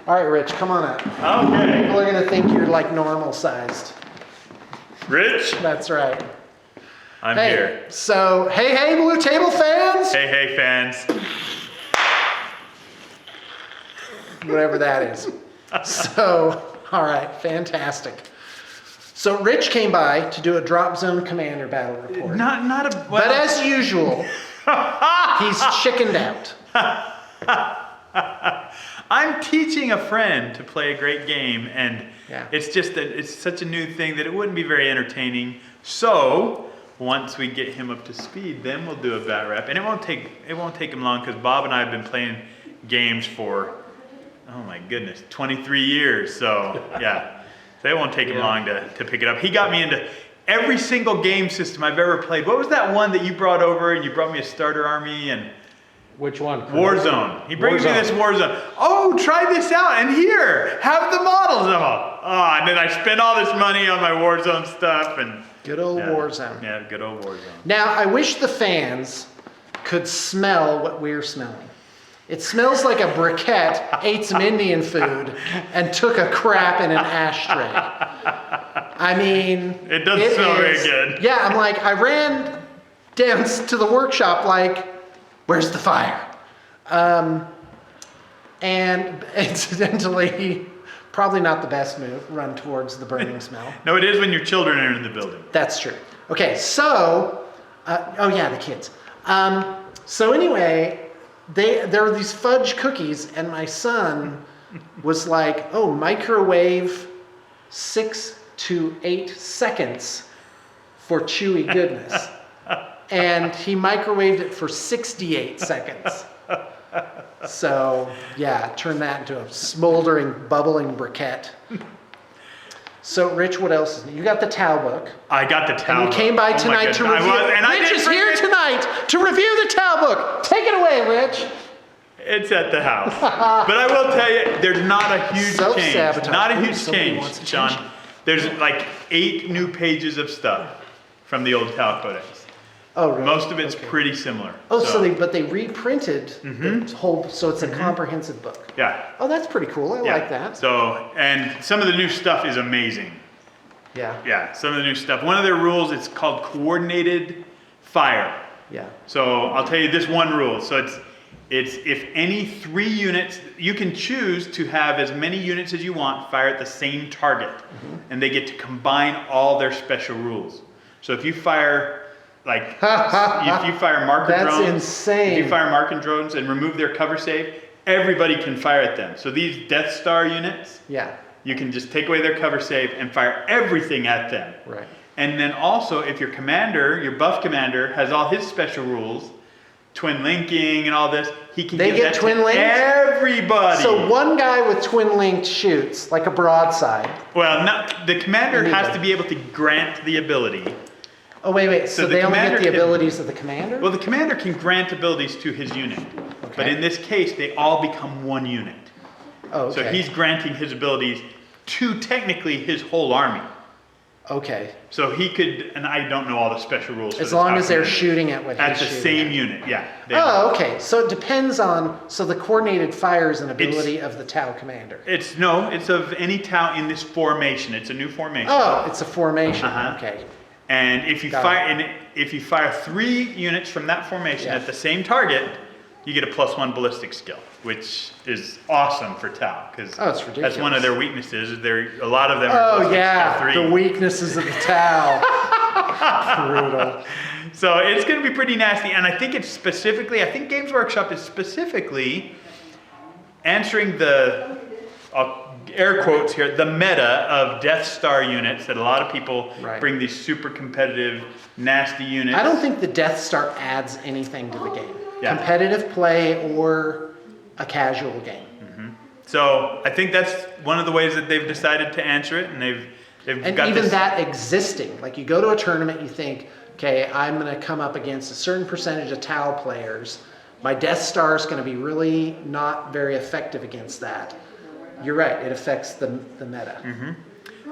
All right, Rich, come on up. Okay. People are gonna think you're like normal sized. Rich? That's right. I'm Hey, here. so, hey, Blue Table fans! Hey, fans. Whatever that is. So, all right, fantastic. So Rich came by to do a Drop Zone Commander battle report. Not a... But as usual, he's chickened out. I'm teaching a friend to play a great game, and Yeah. it's just that it's such a new thing that it wouldn't be very entertaining. So once we get him up to speed, then we'll do a bat rep, and it won't take him long because Bob and I have been playing games for, oh my goodness, 23 years. So yeah, so it won't take him long to pick it up. He got me into every single game system I've ever played. What was that one that you brought over and you brought me a starter army and? Which one? Warzone. He brings me this Warzone. Oh, try this out, and here, have the models of them. Oh, and then I spent all this money on my Warzone stuff, and Good old Warzone. Yeah, good old Warzone. Now, I wish the fans could smell what we're smelling. It smells like a briquette ate some Indian food and took a crap in an ashtray. I mean, It doesn't smell very good. Yeah, I'm like, I ran down to the workshop like, where's the fire? And incidentally, probably not the best move, run towards the burning smell. No, it is when your children are in the building. That's true. Okay, so, oh yeah, the kids. So anyway, there were these fudge cookies, and my son was like, oh, microwave 6 to 8 seconds for chewy goodness. And he microwaved it for 68 seconds. So, yeah, turn that into a smoldering, bubbling briquette. So, Rich, what else is new? You got the Tau book. I got the Tau And book. you came by tonight to review. Rich is here tonight to review the Tau book. Take it away, Rich. It's at the house. But I will tell you, there's not a huge change. Self-sabotage. Not a huge Somebody wants change, attention. Sean. There's like 8 new pages of stuff from the old Tau codex. Oh, really? Most of it's Okay. pretty similar. Oh, but they reprinted the whole, so it's a comprehensive book. Yeah. Oh, that's pretty cool. I like that. So, and some of the new stuff is amazing. Yeah. Yeah, some of the new stuff. One of their rules, it's called coordinated fire. Yeah. So I'll tell you this one rule. So it's if any 3 units, you can choose to have as many units as you want fire at the same target. And they get to combine all their special rules. So if you fire if you fire marker That's drones, insane. if you fire marker drones and remove their cover save, everybody can fire at them. So these Death Star units, Yeah. you can just take away their cover save and fire everything at them. Right. And then also, if your commander, your buff commander, has all his special rules, twin linking and all this, he can They give get that twin to linked? everybody. So one guy with twin linked shoots like a broadside. Well, no, the commander has Anybody. to be able to grant the ability. Oh, wait. So So the they only get commander the can- abilities of the commander? Well, the commander can grant abilities to his unit. But Okay. in this case, they all become one unit. Oh, okay. So he's granting his abilities to technically his whole army. Okay. So he could, and I don't know all the special rules. As for the long top as they're commander. shooting at what At he's the shooting same at. unit, yeah. Oh, okay. So it depends on, so the coordinated fire is an ability of the Tau commander. It's of any Tau in this formation. It's a new formation. Oh, it's a formation. Uh-huh. Okay. And if you Got fire, it. and if you fire 3 units from that formation Yeah. at the same target, you get a +1 ballistic skill, which is awesome for Tau because Oh, it's ridiculous. that's one of their weaknesses. A lot of them are Oh, ballistic yeah. skill 3. The weaknesses of the Tau. Brutal. So it's going to be pretty nasty, and I think Games Workshop is specifically answering the air quotes here, the meta of Death Star units that a lot of people Right. bring these super competitive, nasty units. I don't think the Death Star adds anything to the game. Yeah. Competitive play or a casual game. So I think that's one of the ways that they've decided to answer it, and they've And got even this. that existing, like you go to a tournament, you think, okay, I'm going to come up against a certain percentage of Tau players. My Death Star is going to be really not very effective against that. You're right, it affects the meta.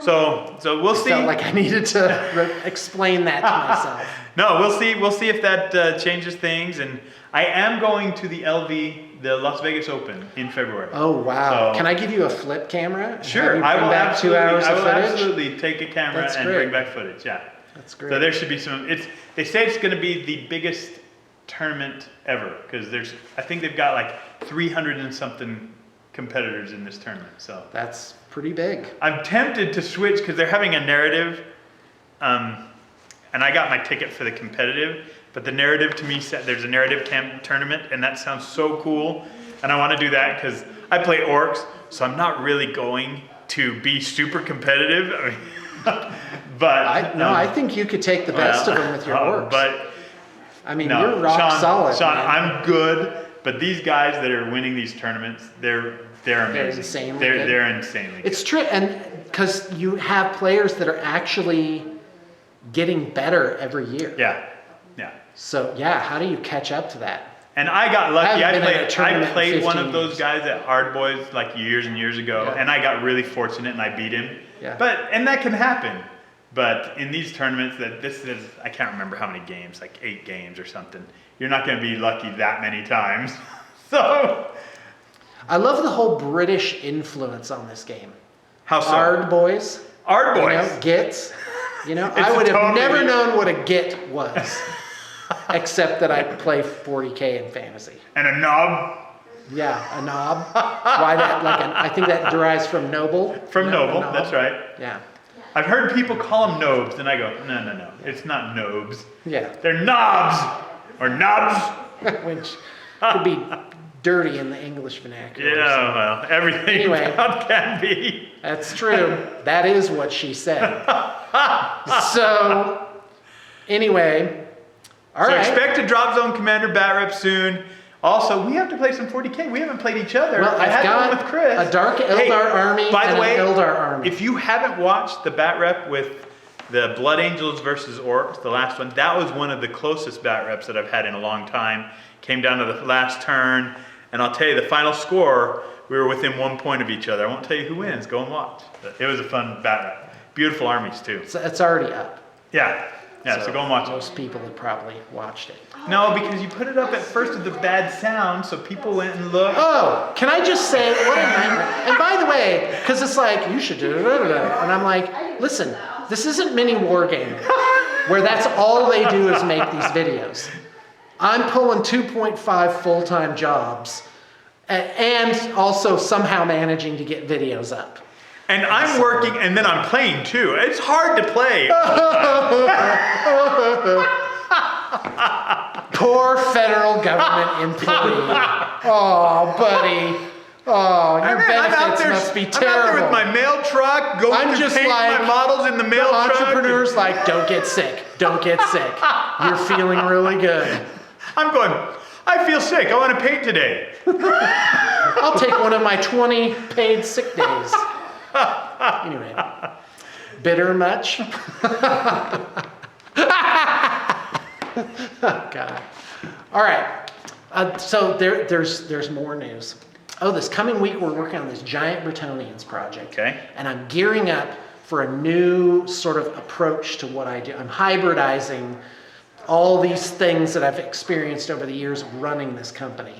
So we'll see. Felt like I needed to explain that to myself. No, we'll see. We'll see if that changes things, and I am going to the LV, the Las Vegas Open in February. Oh wow! So, Can I give you a flip camera? and Sure, have you I bring will back 2 hours of footage? absolutely take a camera That's and great. bring back footage. Yeah. That's great. So there should be some. They say it's going to be the biggest tournament ever because I think they've got like 300 and something competitors in this tournament. So That's pretty big. I'm tempted to switch because they're having a narrative, and I got my ticket for the competitive. But the narrative to me said there's a narrative tournament, and that sounds so cool. And I want to do that because I play orcs, so I'm not really going to be super competitive. I mean, but I think you could take the best of them with your orcs. But I mean, no, you're rock solid. Sean, man. I'm good, but these guys that are winning these tournaments, they're amazing. insanely they're good. They're insanely good. It's true, and because you have players that are actually getting better every year. Yeah. So yeah, how do you catch up to that? And I got lucky. I haven't been in a I tournament in played one 15 of those years. guys at Hard Boys like years and years ago, Yeah. and I got really fortunate and I beat him. Yeah. And that can happen. But in these tournaments, I can't remember how many games, like 8 games or something. You're not going to be lucky that many times. So I love the whole British influence on this game. how so? Ard boys. Ard You Boys. know, gits. You know, It's I would have totally- never known what a git was, except that I play 40K in fantasy. And a knob Yeah, a knob. Why that? I think that derives from noble. from No, a Noble. knob. That's right. Yeah. I've heard people call them nobs, and I go, no. It's not nobs. Yeah. They're knobs or knobs. Which could be dirty in the English vernacular. Yeah, well, everything Anyway. can be. That's true. That is what she said. So, anyway, all So right. expect a Drop Zone Commander bat rep soon. Also, we have to play some 40K. We haven't played each other. Well, I I've had got one with Chris. a Dark Eldar army by and the way, an Eldar army. If you haven't watched the bat rep with the Blood Angels versus Orcs, the last one, that was one of the closest bat reps that I've had in a long time. Came down to the last turn, and I'll tell you, the final score, we were within 1 point of each other. I won't tell you who wins. Go and watch. But it was a fun bat rep. Beautiful armies too. It's already up. Yeah, so go and watch it. Most people have probably watched it. No, because you put it up at first with the bad sound, so people went and looked. Oh, can I just say, what a nightmare. And by the way, because it's like, you should do it. And I'm like, listen, this isn't mini wargaming, where that's all they do is make these videos. I'm pulling 2.5 full-time jobs and also somehow managing to get videos up. And I'm working, and then I'm playing too. It's hard to play. Poor federal government employee. Oh, buddy. Oh, your benefits must be terrible. I'm out there with my mail truck, going I'm to just paint like my models in the mail the truck. entrepreneurs like, don't get sick. Don't get sick. You're feeling really good. I'm going, I feel sick. I want to paint today. I'll take one of my 20 paid sick days. Anyway, bitter much? God. All right. So there's more news. Oh, this coming week we're working on this giant Brettonians project. Okay. And I'm gearing up for a new sort of approach to what I do. I'm hybridizing all these things that I've experienced over the years of running this company.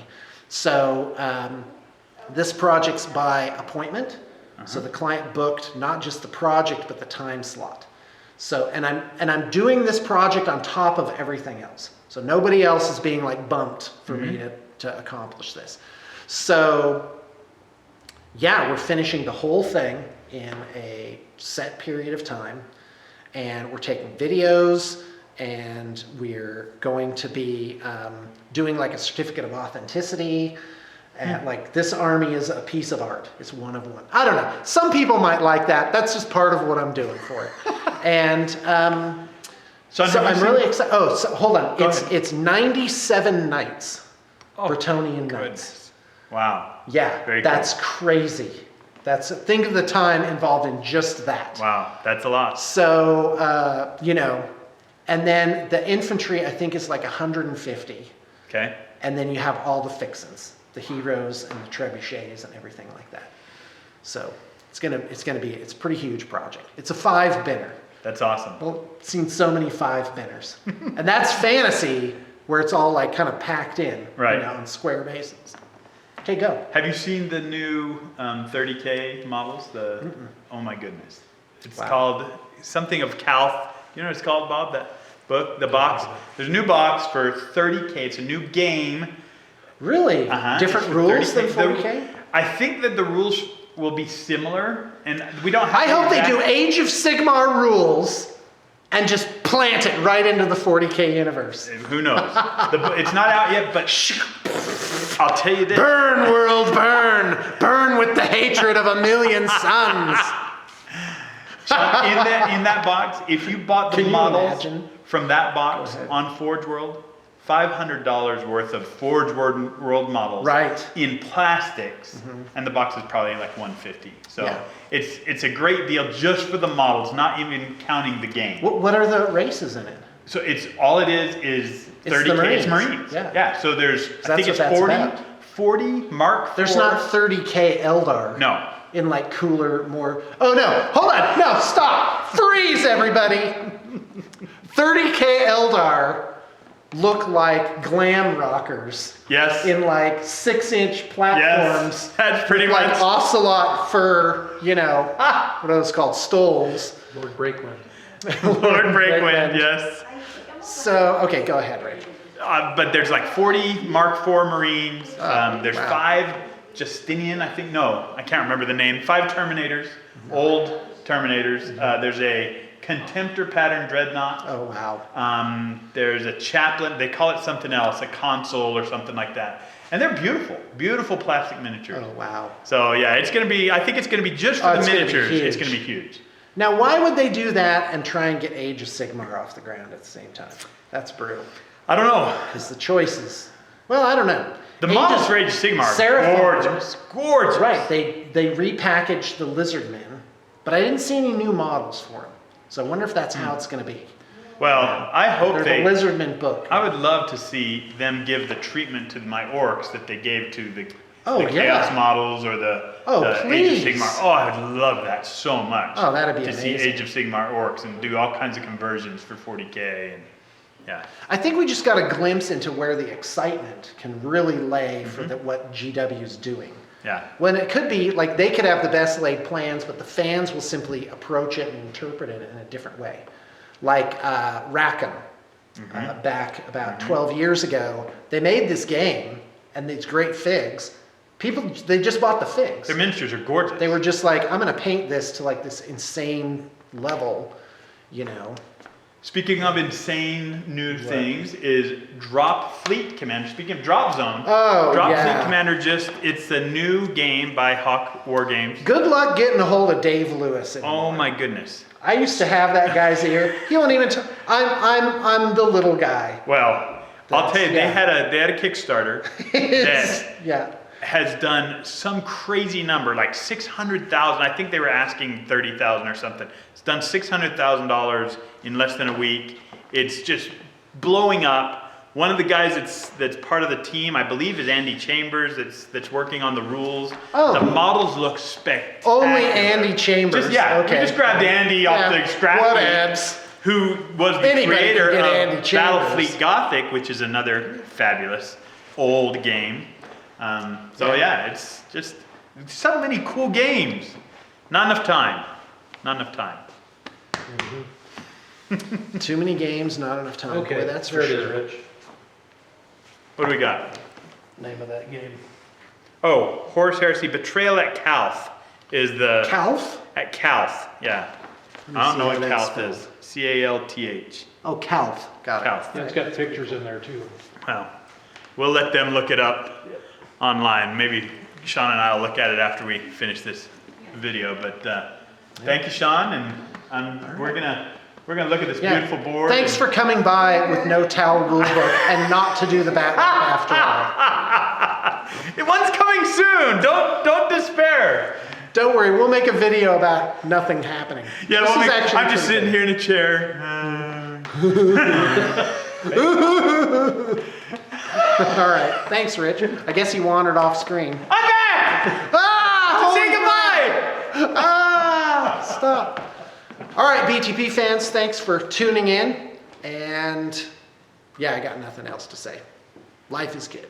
So this project's by appointment. So the client booked not just the project but the time slot. So and I'm doing this project on top of everything else. So nobody else is being like bumped for me to accomplish this. So yeah, we're finishing the whole thing in a set period of time, and we're taking videos, and we're going to be doing like a certificate of authenticity. And like this army is a piece of art. It's one of one. I don't know. Some people might like that. That's just part of what I'm doing for it. And so I'm really excited. Oh, so hold on. It's 97 nights. Brettonian nights. Wow. Yeah, Very that's cool. crazy. Think of the time involved in just that. Wow, that's a lot. So and then the infantry I think is like 150. Okay. And then you have all the fixins, the heroes and the trebuchets and everything like that. So it's a pretty huge project. It's a 5-binner. That's awesome. I've seen so many 5-binners. And that's fantasy. where it's all like kind of packed in, Right. in square bases. Okay, go. Have you seen the new 30K models? Oh my goodness. It's called something of Calth. You know what it's called, Bob? That book, the box. There's a new box for 30K. It's a new game. Really? Different rules than 30K. 40K? I think that the rules will be similar, and we don't have I hope they do Age of Sigmar rules and just plant it right into the 40K universe. Who knows? It's not out yet, but I'll tell you this. Burn, world, burn! Burn with the hatred of a million suns! In that box, if you bought the models imagine? from that box on Forge World, $500 worth of Forge World models in plastics, and the box is probably like $150. So it's a great deal just for the models, not even counting the game. What are the races in it? So it's all it is 30K. It's Marines. Yeah. So there's I think it's what that's 40 about. 40 Mark IV. There's not 30K Eldar. No. In like cooler, more. Oh no! Hold on! No, stop! Freeze, everybody! 30K Eldar look like glam rockers. Yes. In like 6-inch platforms. Yes, that's pretty much. Like ocelot fur, what are those called? Stoles. Lord Breakwind. Lord Breakwind, yes. So, okay, go ahead, Rachel. But there's like 40 Mark IV Marines. There's 5 Justinian, I think. No, I can't remember the name. 5 Terminators, old Terminators. There's a Contemptor pattern dreadnought. Oh, wow. There's a chaplain. They call it something else, a console or something like that. And they're beautiful, beautiful plastic miniatures. Oh, wow. So yeah, it's going to be, I think it's going to be just for the miniatures. It's going to be huge. Now, why would they do that and try and get Age of Sigmar off the ground at the same time? That's brutal. I don't know. Because the choices. Well, I don't know. The models for Age of Sigmar are Seraphon, gorgeous. Gorgeous. Right. They repackaged the Lizardmen, but I didn't see any new models for them. So I wonder if that's how it's going to be. Well, I hope There's they. a Lizardman book. I would love to see them give the treatment to my orcs that they gave to the Oh, Chaos yeah. models or the please. Age of Sigmar. Oh, I would love that so much. Oh, that'd be to amazing. see Age of Sigmar orcs and do all kinds of conversions for 40K and yeah. I think we just got a glimpse into where the excitement can really lay for what GW is doing. Yeah. When it could be, like, they could have the best laid plans, but the fans will simply approach it and interpret it in a different way. Like Rackham, back about 12 years ago, they made this game and these great figs. People, they just bought the figs. Their miniatures are gorgeous. They were just like, I'm going to paint this to like this insane level, Speaking of insane new things, is Drop Fleet Commander. Speaking of Drop Zone, Oh, Drop yeah. Fleet Commander it's a new game by Hawk War Games. Good luck getting a hold of Dave Lewis anymore. Oh my goodness. I used to have that guy's ear. He won't even. I'm the little guy. Well, I'll tell you, they had a Kickstarter that has done some crazy number, like 600,000. I think they were asking 30,000 or something. It's done $600,000 in less than a week. It's just blowing up. One of the guys that's part of the team, I believe, is Andy Chambers. That's working on the rules. Oh. The models look spectacular. Only Andy Chambers. We just grabbed Andy off the scrap Whatevs. who was the Anybody creator can get of Andy Chambers. Battlefleet Gothic, which is another fabulous old game. It's just so many cool games. Not enough time. Too many games, not enough time. Okay, Boy, that's there for it is, sure. Rich. What do we got? Name of that game. Oh, Horus Heresy Betrayal at Calth is the... Calth? At Calth, yeah. Let me I don't see know how what that's Calth is. spelled. Calth. Oh, Calth. Got it. Calth. Yeah, it's got pictures in there too. Well, we'll let them look it up online. Maybe Sean and I will look at it after we finish this video. But thank you, Sean, and we're gonna look at this beautiful board. Thanks for coming by with no towel rulebook and not to do the back after all. One's coming soon. Don't despair. Don't worry, we'll make a video about nothing happening. Yeah, I'm just sitting here in a chair. All right, thanks, Rich. I guess he wandered off screen. I'm back. Ah! Say goodbye. Stop. All right, BTP fans, thanks for tuning in. And yeah, I got nothing else to say. Life is good.